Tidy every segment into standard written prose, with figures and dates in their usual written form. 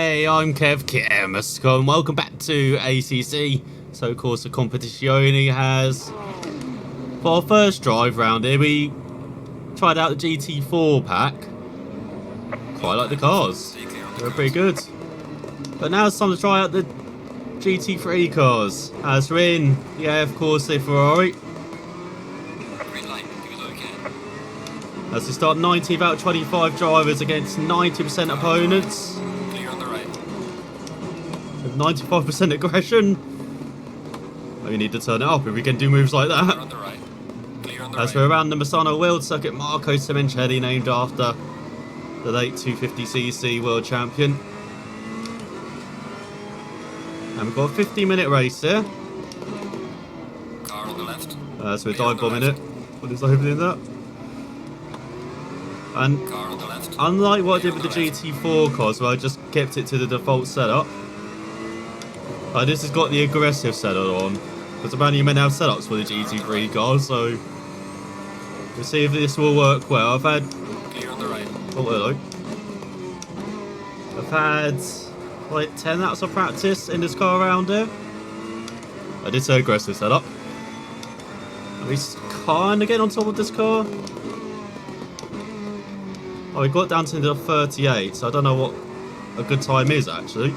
Hey, I'm Kev Kermasco, and welcome back to ACC. So, Corsa Competizione has, for our first drive round here, we tried out the GT4 pack. Quite like the cars, they're pretty good. But now it's time to try out the GT3 cars. As we're in the AF Corsa Ferrari. As we start 19th out of 25 drivers against 90% opponents. Clear on the right. With 95% aggression. Oh, you need to turn it up if we can do moves like that. Clear on the right. Clear on the As right. we're around the Misano World Circuit, Marco Simoncelli, named after the late 250cc world champion. And we've got a 15-minute race here. Car on the left. So we're dive bombing it. What is opening that? And Car on the left. unlike what I did with the GT4 cars, where I just kept it to the default setup, this has got the aggressive setup on. Because apparently you meant to have setups for the GT3 cars, so we'll see if this will work well. I've had... Clear on the right. Oh, hello. I've had like 10 hours of practice in this car around here. I did say aggressive setup. And we kind of get on top of this car. Oh, we got down to the 38, so I don't know what a good time is actually.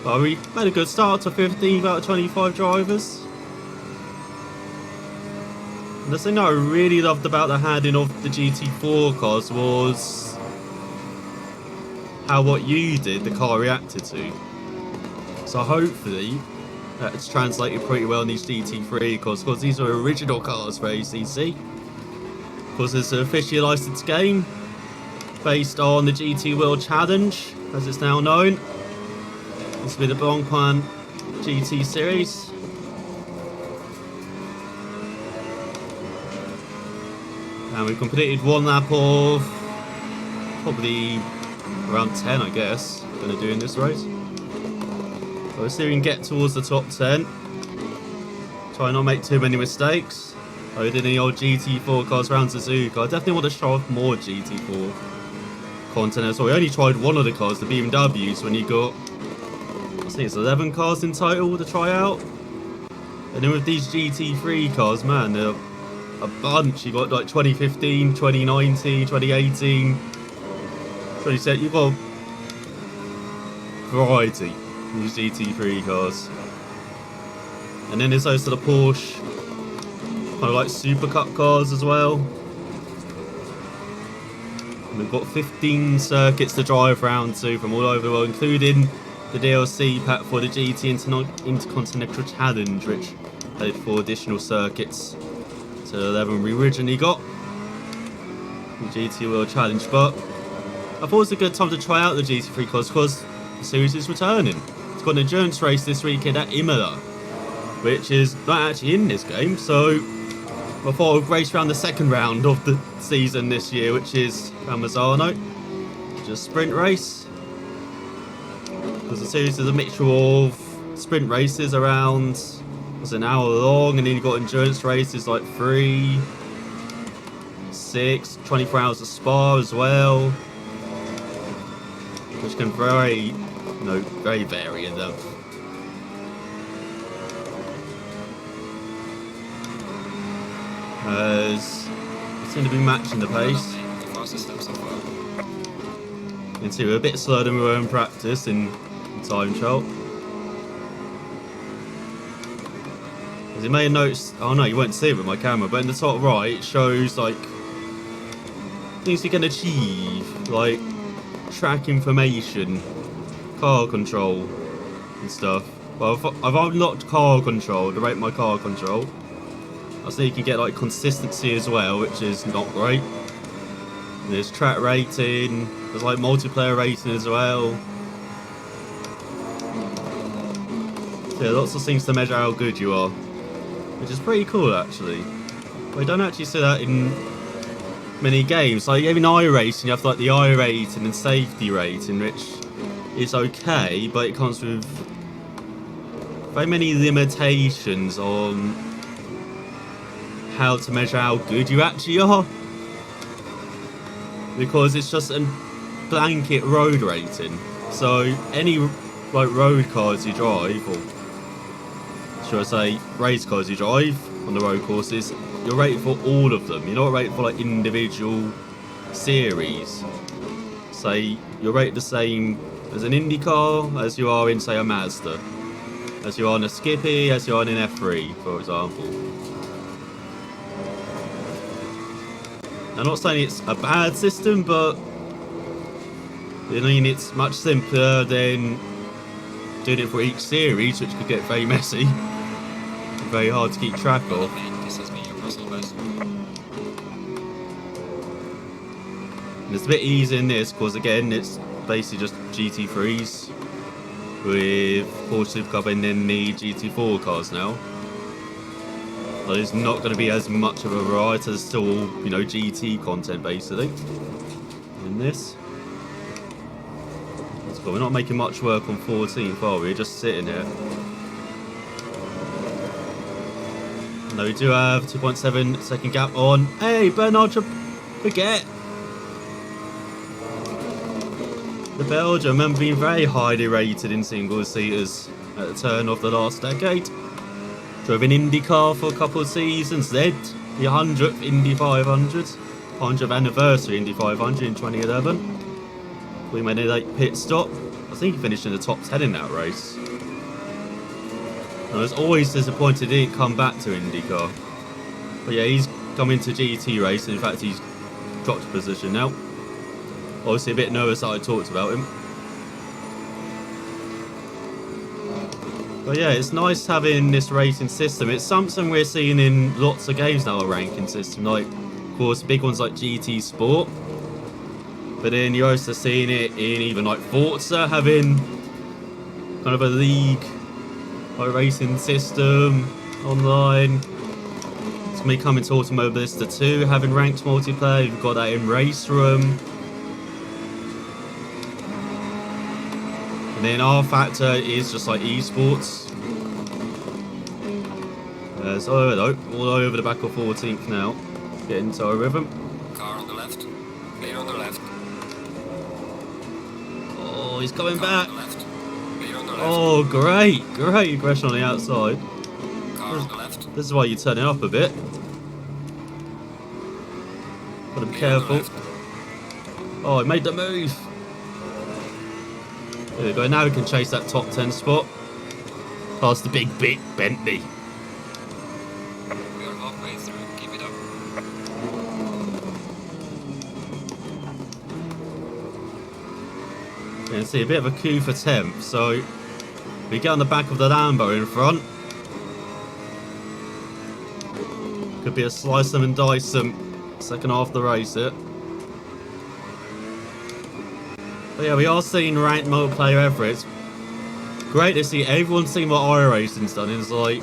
But we made a good start to 15 out of 25 drivers. And the thing that I really loved about the handling of the GT4 cars was how what you did, the car reacted to. So hopefully that's translated pretty well in these GT3 cars, because these are original cars for ACC. Because it's an officially licensed game based on the GT World Challenge, as it's now known. This will be the Blancpain GT series. And we've completed one lap of probably around 10, I guess, going to do in this race. So we'll see if we can get towards the top 10. Try not make too many mistakes. I did any old GT4 cars around Suzuka. I definitely want to show off more GT4 content as well. We only tried one of the cars, the BMWs, when you got, I think it's 11 cars in total to try out. And then with these GT3 cars, man, they're a bunch. You got like 2015, 2019, 2018, 2017. You've got variety in these GT3 cars. And then there's also the Porsche kind of like Super Cup cars as well. And we've got 15 circuits to drive around to from all over the world, including the DLC pack for the GT Intercontinental Challenge, which added 4 additional circuits to the 11 we originally got in GT World Challenge. But I thought it was a good time to try out the GT3 cars because the series is returning. It's got an endurance race this weekend at Imola, which is not actually in this game, so I thought I'd race around the second round of the season this year, which is around Misano. Just sprint race. Because the series is a mixture of sprint races around, what's an hour long, and then you've got endurance races like 3, 6, 24 hours of Spa as well. Which can very vary in them. As we seem to be matching the pace. The fastest step so far. You can see we're a bit slower than we were in practice in time trial. As you may have noticed, oh no, you won't see it with my camera, but in the top right it shows like things you can achieve, like track information, car control and stuff. Well, I've unlocked car control to rate my car control. I see you can get like consistency as well, which is not great. There's track rating, there's like multiplayer rating as well. So yeah, lots of things to measure how good you are, which is pretty cool actually. We don't actually see that in many games. Like even iRacing, you have like the I rating and safety rating, which is okay, but it comes with very many limitations on how to measure how good you actually are, because it's just an blanket road rating. So any like road cars you drive, or should I say race cars you drive on the road courses, you're rated for all of them. You're not rated for like individual series. Say you're rated the same as an Indy car as you are in, say, a Mazda, as you are in a Skippy, as you are in an F3, for example. I'm not saying it's a bad system, but I mean it's much simpler than doing it for each series, which could get very messy, and very hard to keep track of. This is me, your personal best. And it's a bit easier in this because again it's basically just GT3s with Porsche Supercup and then the GT4 cars now. So there's not going to be as much of a variety. There's still, you know, GT content basically in this. That's cool. We're not making much work on 14th, are we? We're just sitting here. No, we do have 2.7 second gap on. Hey, Bernard, forget. The Belgian, remember being very highly rated in single-seaters at the turn of the last decade. Drove an Indy car for a couple of seasons, led the 100th Indy 500, 100th anniversary Indy 500 in 2011. We made a late pit stop. I think he finished in the top 10 in that race. I was always disappointed he didn't come back to IndyCar. But yeah, he's come into GT racing. In fact, he's dropped a position now. Obviously a bit nervous that I talked about him. But yeah, it's nice having this racing system. It's something we're seeing in lots of games now, a ranking system. Like, of course, big ones like GT Sport. But then you're also seeing it in even like Forza, having kind of a league like racing system online. It's going to be coming to Automobilista 2, having ranked multiplayer. You've got that in Race Room. And then our factor is just like esports. So all over the back of 14th now. Getting into our rhythm. Car on the left. Clear on the left. Oh, he's coming Car back. on the left. Clear on the left. Oh, great aggression on the outside. Car on the left. This is why you turn it up a bit. Gotta be Clear on the careful. left. Oh, he made the move. There we go. Now we can chase that top 10 spot. Past the big Bentley. We are halfway through. Keep it up. You can see a bit of a coup for 10th. So we get on the back of the Lambo in front. Could be a slice them and dice them second half of the race it. But yeah, we are seeing ranked multiplayer ever. It's great to see everyone seeing what iRacing's done. It's like,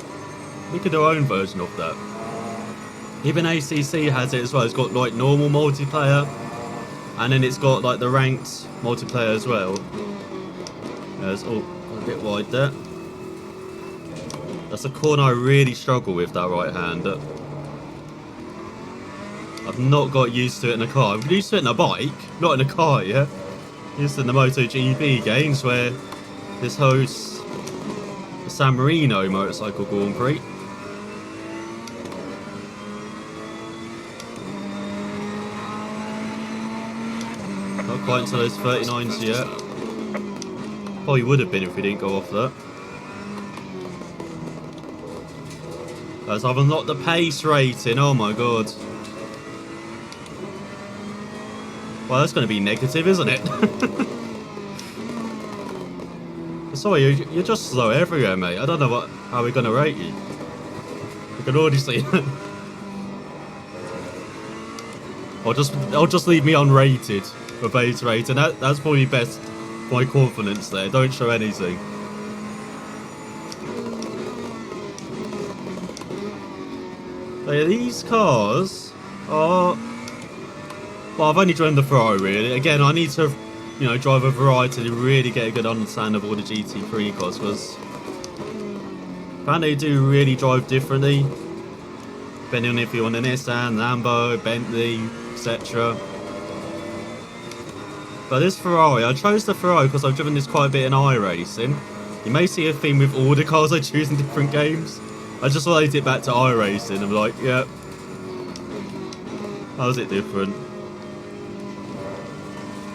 we could do our own version of that. Even ACC has it as well. It's got like normal multiplayer, and then it's got like the ranked multiplayer as well. It's all a bit wide there. That's a corner I really struggle with, that right hander. I've not got used to it in a car. I'm used to it in a bike, not in a car, yeah? Used to in the MotoGP games where this hosts the San Marino Motorcycle Grand Prix. Not quite into those 39s yet. Probably would have been if we didn't go off that. As I've unlocked the pace rating, oh my god. Well, that's going to be negative, isn't it? Sorry, you're just slow everywhere, mate. I don't know how we're going to rate you. You can already see it. Or just leave me unrated for base rating. That's probably best for my confidence there. Don't show anything. But yeah, these cars are... Well, I've only driven the Ferrari, really. Again, I need to, you know, drive a variety to really get a good understanding of all the GT3 cars, because apparently they do really drive differently, depending on if you want a Nissan, Lambo, Bentley, etc. But this Ferrari, I chose the Ferrari because I've driven this quite a bit in iRacing. You may see a theme with all the cars I choose in different games. I just related it back to iRacing. I'm like, yeah. How's it different?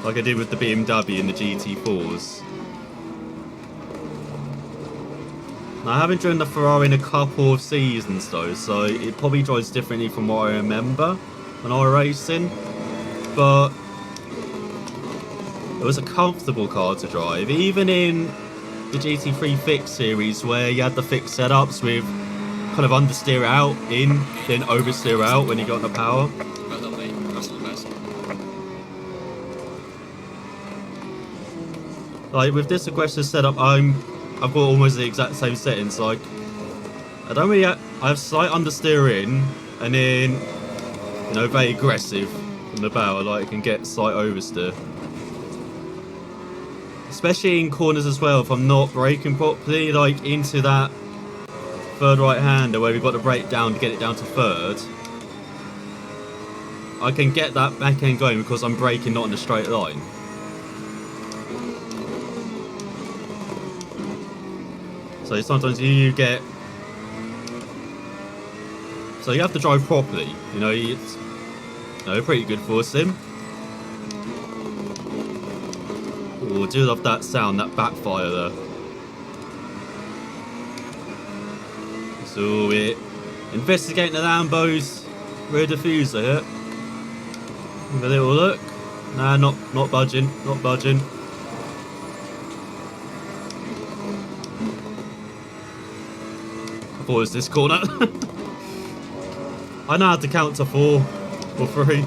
Like I did with the BMW and the GT3s. Now, I haven't driven the Ferrari in a couple of seasons though, so it probably drives differently from what I remember when I was racing. But it was a comfortable car to drive, even in the GT3 fixed series where you had the fixed setups with kind of understeer out in, then oversteer out when you got the power. Well done, mate. Personal best. Like with this aggressive setup, I've got almost the exact same settings. Like I don't really, I have slight understeer in, and then you know very aggressive from the power. Like I can get slight oversteer, especially in corners as well. If I'm not braking properly, like into that third right hander where we've got to brake down to get it down to third, I can get that back end going because I'm braking not in a straight line. So sometimes you get, so you have to drive properly. You know, it's pretty good for sim. Oh, I do love that sound, that backfire there. So we're investigating the Lambo's rear diffuser here. Have a little look. Nah, not budging, not budging. I thought it was this corner. I know how to count to 4 or 3.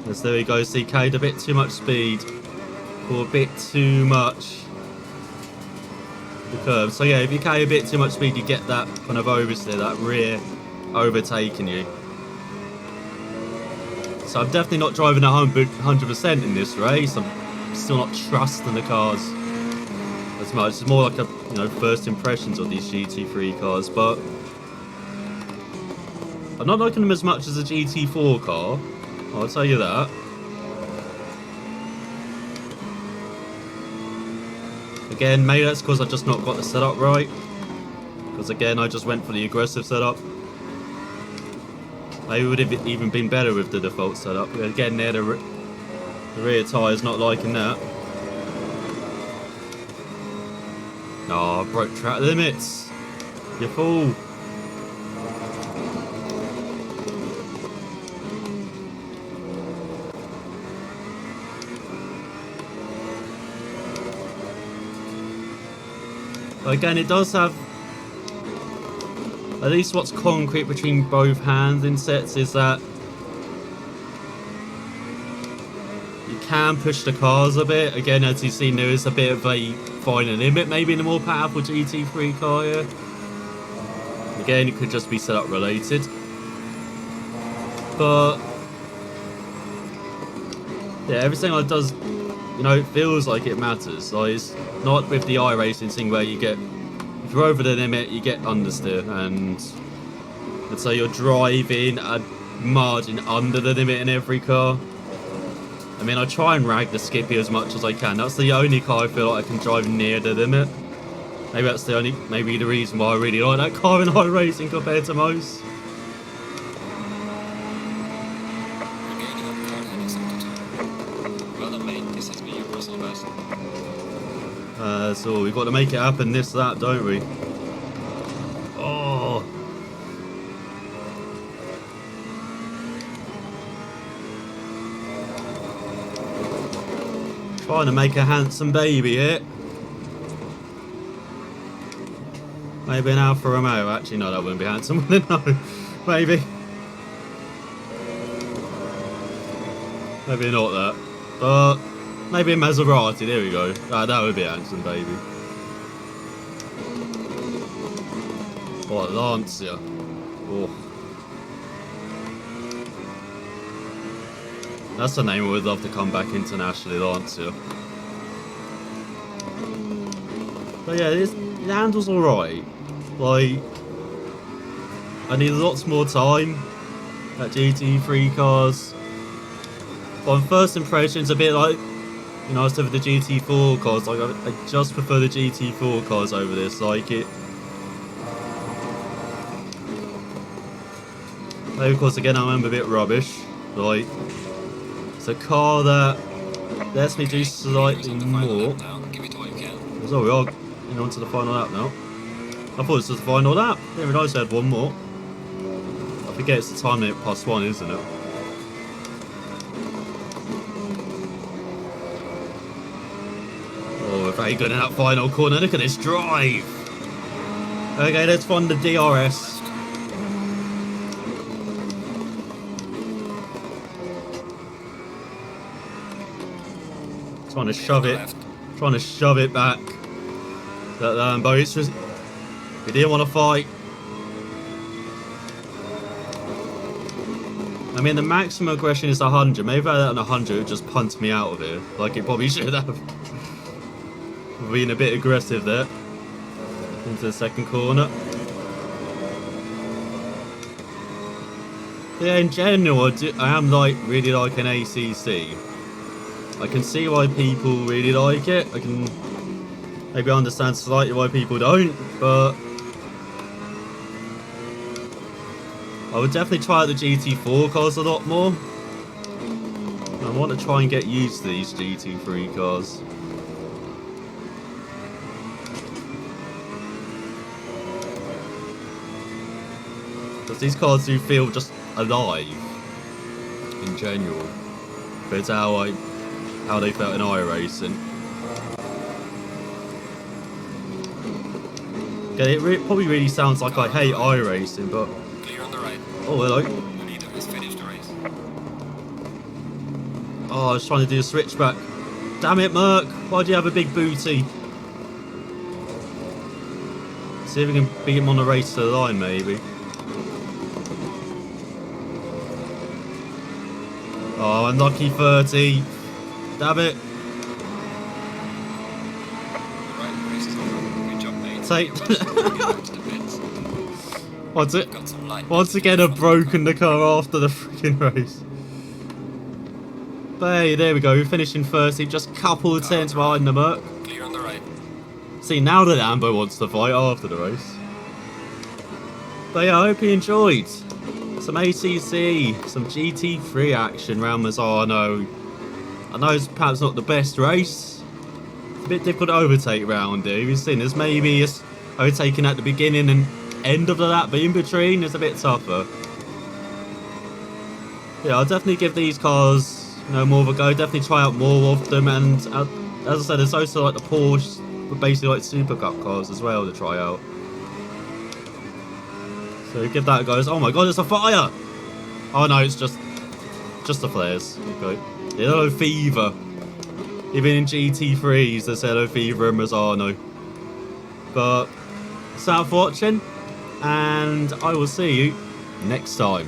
Yes, there we go. See, carried a bit too much speed, or a bit too much the curve. So yeah, if you carry a bit too much speed, you get that kind of oversteer, that rear overtaking you. So I'm definitely not driving at 100% in this race. I'm still not trusting the cars as much. It's more like a first impressions of these GT3 cars, but I'm not liking them as much as a GT4 car. I'll tell you that. Again, maybe that's because I just not got the setup right. Because again, I just went for the aggressive setup. Maybe it would have even been better with the default setup. Again, there the rear tyre's not liking that. Oh, I broke track limits. You fool. Again, it does have, at least what's concrete between both hands in sets is that you can push the cars a bit. Again, as you've seen, there is a bit of a finer limit maybe in a more powerful GT3 car here. Again, it could just be setup related. But yeah, everything it does, it feels like it matters. Like it's not with the iRacing thing where you get, if you're over the limit, you get understeer, and so you're driving a margin under the limit in every car. I mean, I try and rag the Skippy as much as I can. That's the only car I feel like I can drive near the limit. Maybe that's the reason why I really like that car in iRacing compared to most. So we've got to make it happen this lap, don't we? Oh. Trying to make a handsome baby here. Maybe an Alfa Romeo. Actually, no, that wouldn't be handsome. No, maybe. Maybe not that. But maybe a Maserati. There we go. That would be a handsome baby. What, Lancia? Oh. That's the name I would love to come back internationally, Lancia. But yeah, it handles alright. Like, I need lots more time at GT3 cars. But on first impressions, a bit like, you know, I said with the GT4 cars, like I just prefer the GT4 cars over this. Like it. Maybe of course again I'm a bit rubbish. Like it's a car that lets me do slightly more. Give it all you can. So we are on to the final lap now. I thought this was the final lap. Didn't realise I had one more. I forget it's the time limit +1, isn't it? Oh, we're very good in that final corner. Look at this drive. Okay, let's find the DRS. Trying to shove it back. That Lambo, it's just, we didn't want to fight. I mean, the maximum aggression is 100. Maybe if I had that on 100, it would just punt me out of here. Like it probably should have. Being a bit aggressive there. Into the second corner. Yeah, in general, I am like really like an ACC. I can see why people really like it. I can maybe understand slightly why people don't, but I would definitely try out the GT4 cars a lot more. I want to try and get used to these GT3 cars. Because these cars do feel just alive in general. But it's how they felt in iRacing. Okay, it probably really sounds like I hate iRacing, but... Clear on the right. Oh, hello. The leader has finished the race. Oh, I was trying to do a switchback. Damn it, Merc. Why'd you have a big booty? See if we can beat him on the race to the line, maybe. Oh, unlucky 30. Damn it. Right, race is over. Good job, mate. Take. What's it? Got some light. Once again, I've broken the car after the freaking race. But hey, there we go. We're finishing first. Just a couple of tenths behind the Merc. Clear on the right. See, now the Lambo wants to fight after the race. But yeah, I hope you enjoyed. Some ACC, some GT3 action round Misano. I know it's perhaps not the best race. It's a bit difficult to overtake round here. You've seen there's maybe a overtaking at the beginning and end of the lap, but in between it's a bit tougher. Yeah, I'll definitely give these cars more of a go. Definitely try out more of them, and as I said, there's also like the Porsche, but basically like Super Cup cars as well to try out. So give that a go. Oh my god, it's a fire! Oh no, it's just the flares. Okay. Yellow fever. Even in GT3s, there's yellow fever in Misano. But thanks for watching, and I will see you next time.